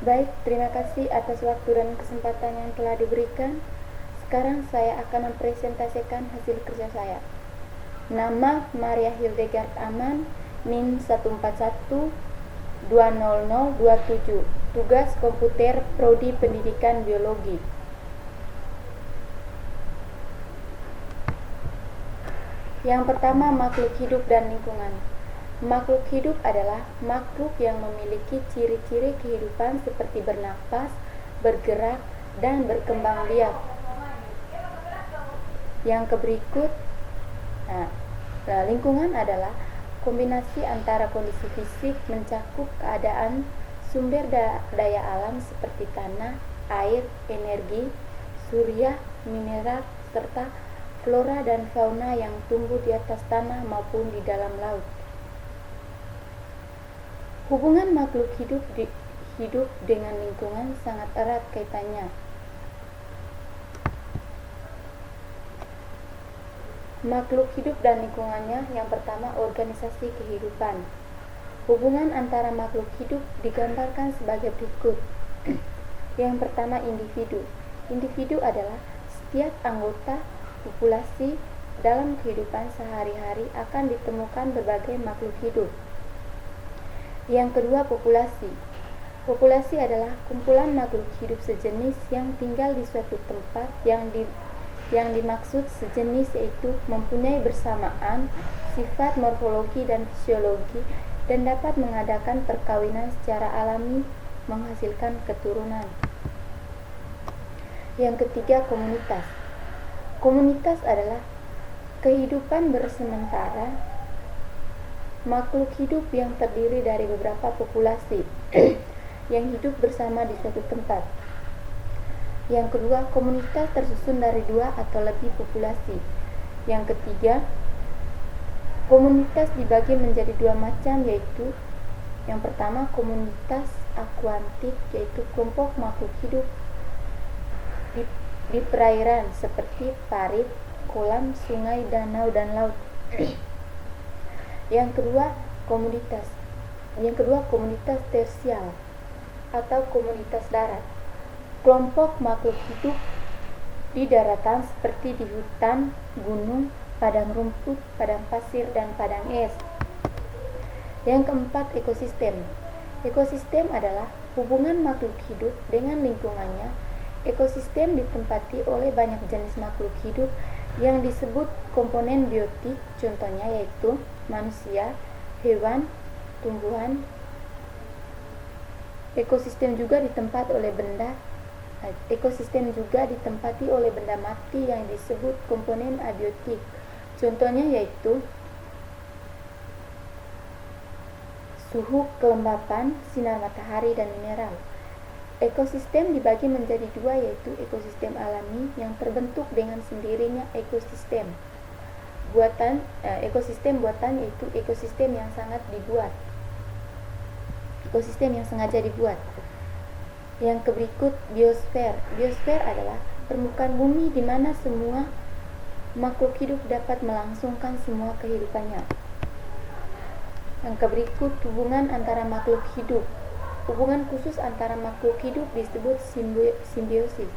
Baik, terima kasih atas waktu dan kesempatan yang telah diberikan. Sekarang saya akan mempresentasikan hasil kerja saya. Nama Maria Hildegard Aman, NIM 141-20027. Tugas komputer Prodi Pendidikan Biologi. Yang pertama, makhluk hidup dan lingkungan. Makhluk hidup adalah makhluk yang memiliki ciri-ciri kehidupan seperti bernapas, bergerak, dan berkembang biak. Yang berikut, lingkungan adalah kombinasi antara kondisi fisik mencakup keadaan sumber daya alam seperti tanah, air, energi, surya, mineral, serta flora dan fauna yang tumbuh di atas tanah maupun di dalam laut. Hubungan makhluk hidup dengan lingkungan sangat erat kaitannya. Makhluk hidup dan lingkungannya, yang pertama, organisasi kehidupan. Hubungan antara makhluk hidup digambarkan sebagai berikut. Yang pertama, individu. Individu adalah setiap anggota populasi. Dalam kehidupan sehari-hari akan ditemukan berbagai makhluk hidup. Yang kedua, populasi. Populasi adalah kumpulan makhluk hidup sejenis yang tinggal di suatu tempat. Yang dimaksud sejenis yaitu mempunyai bersamaan sifat morfologi dan fisiologi dan dapat mengadakan perkawinan secara alami menghasilkan keturunan. Yang ketiga, komunitas. Komunitas adalah kehidupan bersementara makhluk hidup yang terdiri dari beberapa populasi yang hidup bersama di suatu tempat. Yang kedua, komunitas tersusun dari dua atau lebih populasi. Yang ketiga, komunitas dibagi menjadi dua macam, yaitu yang pertama, komunitas akuatik, yaitu kelompok makhluk hidup di perairan seperti parit, kolam, sungai, danau, dan laut. Yang kedua, komunitas tersial atau komunitas darat. Kelompok makhluk hidup di daratan seperti di hutan, gunung, padang rumput, padang pasir, dan padang es. Yang keempat, ekosistem. Ekosistem adalah hubungan makhluk hidup dengan lingkungannya. Ekosistem ditempati oleh banyak jenis makhluk hidup yang disebut komponen biotik, contohnya yaitu manusia, hewan, tumbuhan. Ekosistem juga ditempati oleh benda mati yang disebut komponen abiotik. Contohnya yaitu suhu, kelembapan, sinar matahari, dan mineral. Ekosistem dibagi menjadi dua, yaitu ekosistem alami yang terbentuk dengan sendirinya ekosistem buatan. Ekosistem buatan yaitu ekosistem yang sengaja dibuat. Yang berikut, biosfer. Biosfer adalah permukaan bumi di mana semua makhluk hidup dapat melangsungkan semua kehidupannya. Yang berikut, hubungan antara makhluk hidup. Hubungan khusus antara makhluk hidup disebut simbiosis.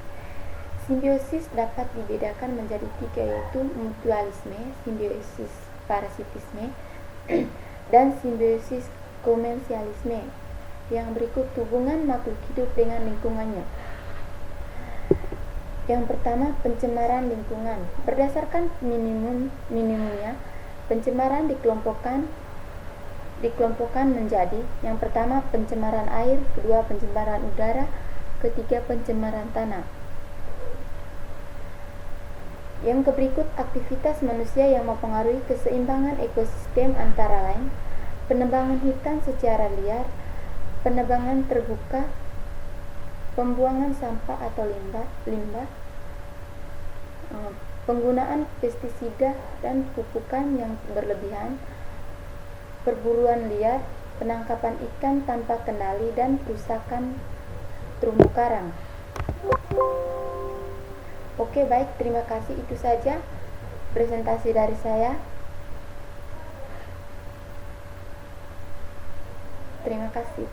Simbiosis dapat dibedakan menjadi tiga, yaitu mutualisme, simbiosis parasitisme, dan simbiosis komensialisme. Yang berikut, hubungan makhluk hidup dengan lingkungannya. Yang pertama, pencemaran lingkungan. Berdasarkan minimumnya, pencemaran dikelompokkan menjadi: yang pertama, pencemaran air, kedua, pencemaran udara, ketiga, pencemaran tanah. Yang berikut, aktivitas manusia yang mempengaruhi keseimbangan ekosistem antara lain penebangan hutan secara liar, penebangan terbuka, pembuangan sampah atau limbah, penggunaan pestisida dan pupukan yang berlebihan, perburuan liar, penangkapan ikan tanpa kendali, dan kerusakan terumbu karang. Oke, baik, terima kasih. Itu saja presentasi dari saya. Terima kasih.